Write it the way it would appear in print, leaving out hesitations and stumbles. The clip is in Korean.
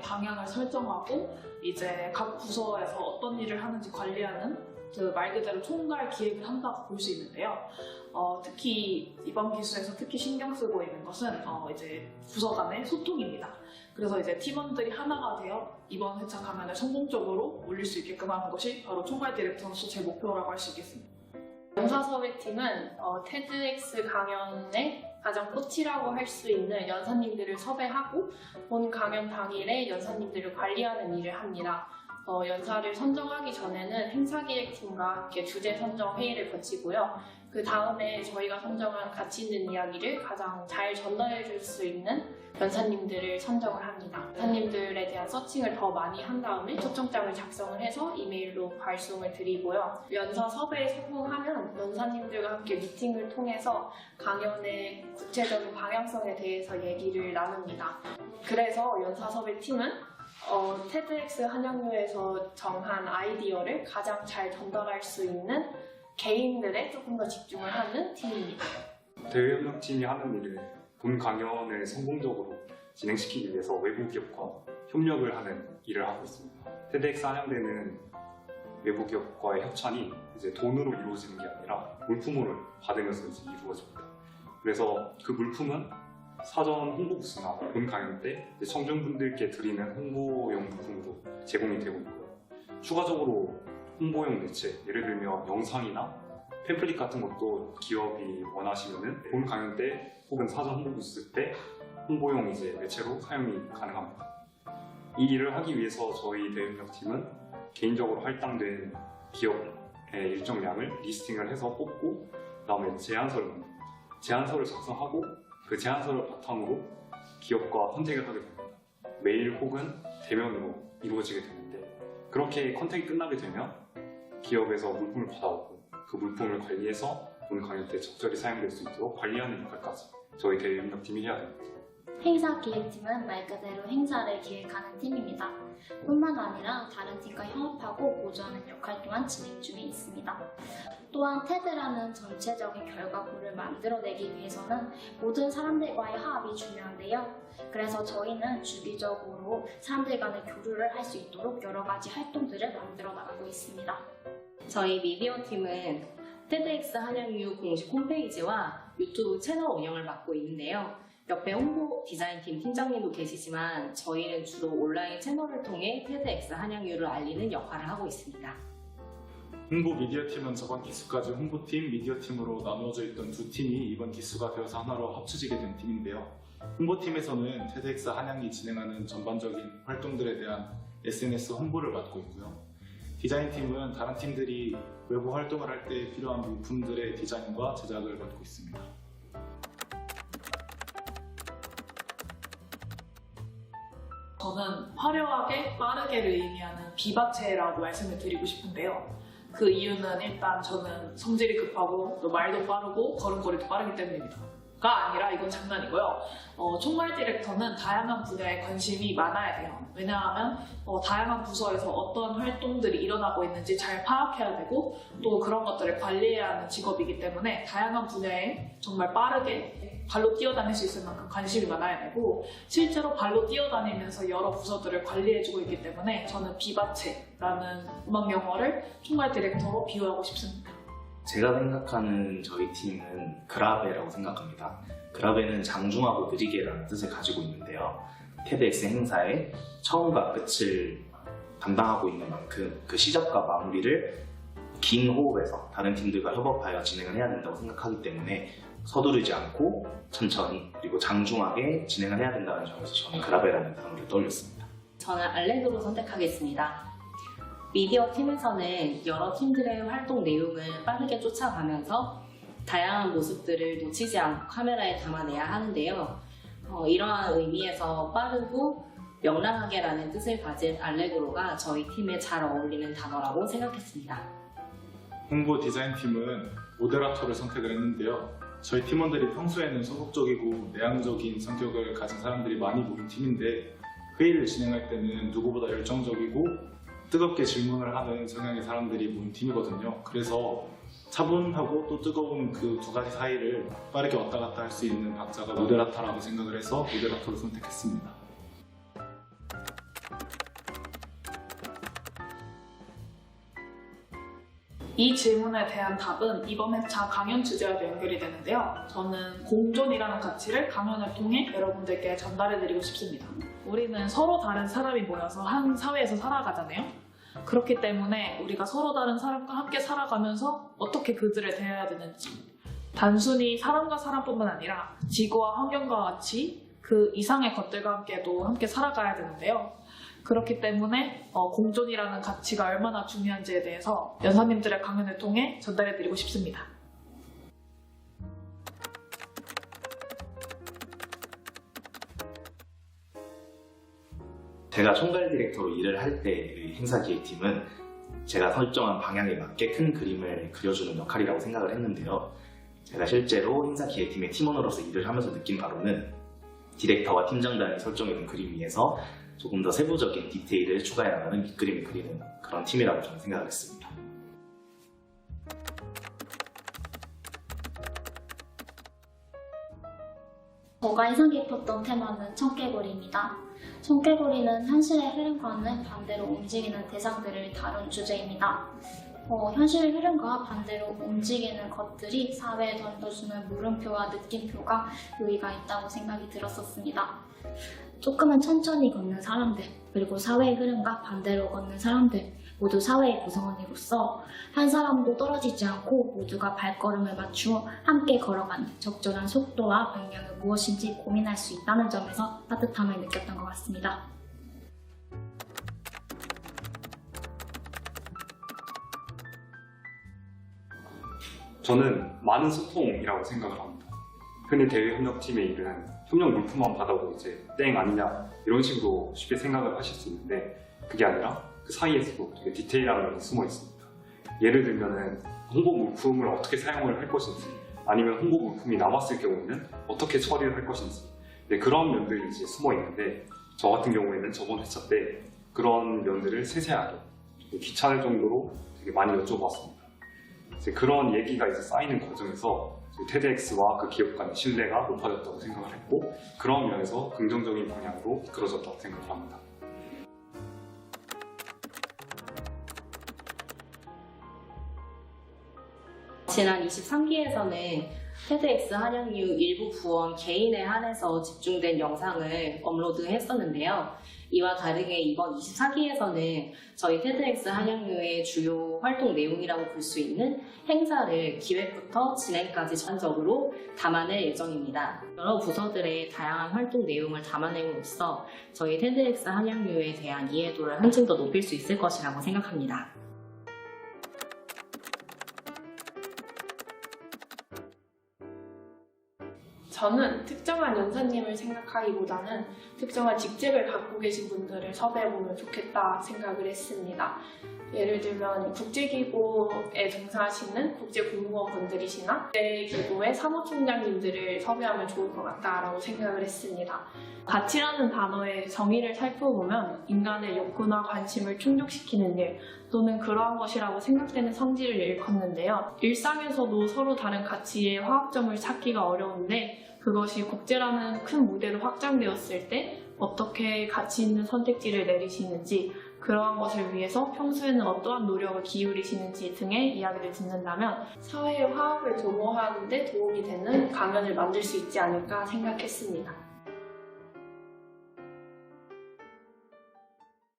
방향을 설정하고 이제 각 부서에서 어떤 일을 하는지 관리하는 그 말 그대로 총괄 기획을 한다고 볼 수 있는데요. 특히 이번 기수에서 특히 신경 쓰고 있는 것은 이제 부서 간의 소통입니다. 그래서 이제 팀원들이 하나가 되어 이번 회차 강연을 성공적으로 올릴 수 있게끔 하는 것이 바로 총괄 디렉터로서 제 목표라고 할 수 있겠습니다. 연사섭외팀은 TEDx 강연의 가장 꽃이라고 할 수 있는 연사님들을 섭외하고 본 강연 당일에 연사님들을 관리하는 일을 합니다. 연사를 선정하기 전에는 행사기획팀과 함께 주제 선정 회의를 거치고요. 그 다음에 저희가 선정한 가치 있는 이야기를 가장 잘 전달해 줄 수 있는 연사님들을 선정을 합니다. 연사님들에 대한 서칭을 더 많이 한 다음에 초청장을 작성을 해서 이메일로 발송을 드리고요. 연사 섭외에 성공하면 연사님들과 함께 미팅을 통해서 강연의 구체적인 방향성에 대해서 얘기를 나눕니다. 그래서 연사 섭외팀은 TEDx 한양유에서 정한 아이디어를 가장 잘 전달할 수 있는 개인들에 조금 더 집중을 하는 팀입니다. 대외협력팀이 하는 일을 본 강연을 성공적으로 진행시키기 위해서 외부 기업과 협력을 하는 일을 하고 있습니다. TEDx 한양대는 외부 기업과의 협찬이 이제 돈으로 이루어지는 게 아니라 물품으로 받으면서 이제 이루어집니다. 그래서 그 물품은 사전 홍보 부스나 본 강연 때 청중분들께 드리는 홍보용 물품으로 제공이 되고 있고요. 추가적으로 홍보용 매체, 예를 들면 영상이나 팸플릿 같은 것도 기업이 원하시면은 본 강연 때 혹은 사전 홍보 부스 때 홍보용 이제 매체로 사용이 가능합니다. 이 일을 하기 위해서 저희 대협력팀은 개인적으로 할당된 기업의 일정량을 리스팅을 해서 뽑고 그다음에 제안서를 작성하고 그 제안서를 바탕으로 기업과 컨택을 하게 됩니다. 메일 혹은 대면으로 이루어지게 되는데 그렇게 컨택이 끝나게 되면 기업에서 물품을 받아오고 그 물품을 관리해서 본 강연 때 적절히 사용될 수 있도록 관리하는 역할까지 저희 대협력팀이 해야 됩니다. 행사 기획팀은 말 그대로 행사를 기획하는 팀입니다. 뿐만 아니라 다른 팀과 협업하고 보조하는 역할 또한 진행 중에 있습니다. 또한 TED라는 전체적인 결과물을 만들어내기 위해서는 모든 사람들과의 화합이 중요한데요. 그래서 저희는 주기적으로 사람들 간의 교류를 할 수 있도록 여러 가지 활동들을 만들어 나가고 있습니다. 저희 미디어 팀은 TEDx 한양유 공식 홈페이지와 유튜브 채널 운영을 맡고 있는데요. 옆에 홍보 디자인팀 팀장님도 계시지만 저희는 주로 온라인 채널을 통해 TEDx 한양유를 알리는 역할을 하고 있습니다. 홍보 미디어팀은 저번 기수까지 홍보팀, 미디어팀으로 나누어져 있던 두 팀이 이번 기수가 되어서 하나로 합쳐지게 된 팀인데요. 홍보팀에서는 TEDx 한양이 진행하는 전반적인 활동들에 대한 SNS 홍보를 맡고 있고요. 디자인팀은 다른 팀들이 외부 활동을 할 때 필요한 물품들의 디자인과 제작을 맡고 있습니다. 저는 화려하게 빠르게를 의미하는 비바체라고 말씀을 드리고 싶은데요. 그 이유는 일단 저는 성질이 급하고 또 말도 빠르고 걸음걸이도 빠르기 때문입니다. 가 아니라 이건 장난이고요. 총괄 디렉터는 다양한 분야에 관심이 많아야 돼요. 왜냐하면 다양한 부서에서 어떤 활동들이 일어나고 있는지 잘 파악해야 되고 또 그런 것들을 관리해야 하는 직업이기 때문에 다양한 분야에 정말 빠르게 발로 뛰어다닐 수 있을 만큼 관심이 많아야 되고 실제로 발로 뛰어다니면서 여러 부서들을 관리해주고 있기 때문에 저는 비바체라는 음악 용어를 총괄 디렉터로 비유하고 싶습니다. 제가 생각하는 저희 팀은 그라베라고 생각합니다. 그라베는 장중하고 느리게라는 뜻을 가지고 있는데요. TEDx 행사의 처음과 끝을 담당하고 있는 만큼 그 시작과 마무리를 긴 호흡에서 다른 팀들과 협업하여 진행을 해야 된다고 생각하기 때문에 서두르지 않고 천천히 그리고 장중하게 진행을 해야 된다는 점에서 저는 그라베라는 단어를 떠올렸습니다. 저는 알렉으로 선택하겠습니다. 미디어 팀에서는 여러 팀들의 활동 내용을 빠르게 쫓아가면서 다양한 모습들을 놓치지 않고 카메라에 담아내야 하는데요. 이러한 의미에서 빠르고 명랑하게라는 뜻을 가진 알레그로가 저희 팀에 잘 어울리는 단어라고 생각했습니다. 홍보 디자인팀은 모데라터를 선택을 했는데요. 저희 팀원들이 평소에는 소극적이고 내향적인 성격을 가진 사람들이 많이 모인 팀인데 회의를 진행할 때는 누구보다 열정적이고 뜨겁게 질문을 하는 성향의 사람들이 모인 팀이거든요. 그래서 차분하고 또 뜨거운 그 두 가지 사이를 빠르게 왔다 갔다 할 수 있는 박자가 모데라터라고 생각을 해서 모데라터를 선택했습니다. 이 질문에 대한 답은 이번 회차 강연 주제와도 연결이 되는데요. 저는 공존이라는 가치를 강연을 통해 여러분들께 전달해드리고 싶습니다. 우리는 서로 다른 사람이 모여서 한 사회에서 살아가잖아요. 그렇기 때문에 우리가 서로 다른 사람과 함께 살아가면서 어떻게 그들을 대해야 되는지, 단순히 사람과 사람뿐만 아니라 지구와 환경과 같이 그 이상의 것들과 함께도 함께 살아가야 되는데요. 그렇기 때문에 공존이라는 가치가 얼마나 중요한지에 대해서 연사님들의 강연을 통해 전달해드리고 싶습니다. 제가 총괄 디렉터로 일을 할 때의 행사 기획팀은 제가 설정한 방향에 맞게 큰 그림을 그려주는 역할이라고 생각을 했는데요. 제가 실제로 행사 기획팀의 팀원으로서 일을 하면서 느낀 바로는 디렉터와 팀장단이 설정해둔 그림 위에서 조금 더 세부적인 디테일을 추가해 나가는 밑그림을 그리는 그런 팀이라고 저는 생각을 했습니다. 제가 인상 깊었던 테마는 청개구리입니다. 청개구리는 현실의 흐름과는 반대로 움직이는 대상들을 다룬 주제입니다. 현실의 흐름과 반대로 움직이는 것들이 사회에 던져주는 물음표와 느낌표가 의의가 있다고 생각이 들었었습니다. 조금은 천천히 걷는 사람들, 그리고 사회의 흐름과 반대로 걷는 사람들, 모두 사회의 구성원으로서 한 사람도 떨어지지 않고 모두가 발걸음을 맞추어 함께 걸어가는 적절한 속도와 방향은 무엇인지 고민할 수 있다는 점에서 따뜻함을 느꼈던 것 같습니다. 저는 많은 소통이라고 생각을 합니다. 흔히 대외협력팀의 일은 협력 물품만 받아도 이제 땡 아니냐 이런 식으로 쉽게 생각을 하실 수 있는데 그게 아니라 그 사이에서도 되게 디테일한 게 숨어 있습니다. 예를 들면은 홍보 물품을 어떻게 사용을 할 것인지, 아니면 홍보 물품이 남았을 경우에는 어떻게 처리를 할 것인지, 그런 면들이 이제 숨어 있는데 저 같은 경우에는 저번 회차 때 그런 면들을 세세하게 귀찮을 정도로 되게 많이 여쭤봤습니다. 이제 그런 얘기가 이제 쌓이는 과정에서 TEDx와 그 기업 간의 신뢰가 높아졌다고 생각을 했고, 그런 면에서 긍정적인 방향으로 이끌어졌다고 생각을 합니다. 지난 23기에서는 TEDx 한양유 일부 부원 개인에 한해서 집중된 영상을 업로드했었는데요. 이와 다르게 이번 24기에서는 저희 TEDx 한양유의 주요 활동 내용이라고 볼 수 있는 행사를 기획부터 진행까지 전적으로 담아낼 예정입니다. 여러 부서들의 다양한 활동 내용을 담아냄으로써 저희 TEDx 한양유에 대한 이해도를 한층 더 높일 수 있을 것이라고 생각합니다. 저는 특정한 연사님을 생각하기보다는 특정한 직책을 갖고 계신 분들을 섭외해보면 좋겠다 생각을 했습니다. 예를 들면 국제기구에 종사하시는 국제공무원분들이시나 국제기구의 사무총장님들을 섭외하면 좋을 것 같다라고 생각을 했습니다. 가치라는 단어의 정의를 살펴보면 인간의 욕구나 관심을 충족시키는 일 또는 그러한 것이라고 생각되는 성질을 일컫는데요. 일상에서도 서로 다른 가치의 화합점을 찾기가 어려운데 그것이 국제라는 큰 무대로 확장되었을 때 어떻게 가치 있는 선택지를 내리시는지, 그러한 것을 위해서 평소에는 어떠한 노력을 기울이시는지 등의 이야기를 듣는다면 사회의 화합을 도모하는 데 도움이 되는 강연을 만들 수 있지 않을까 생각했습니다.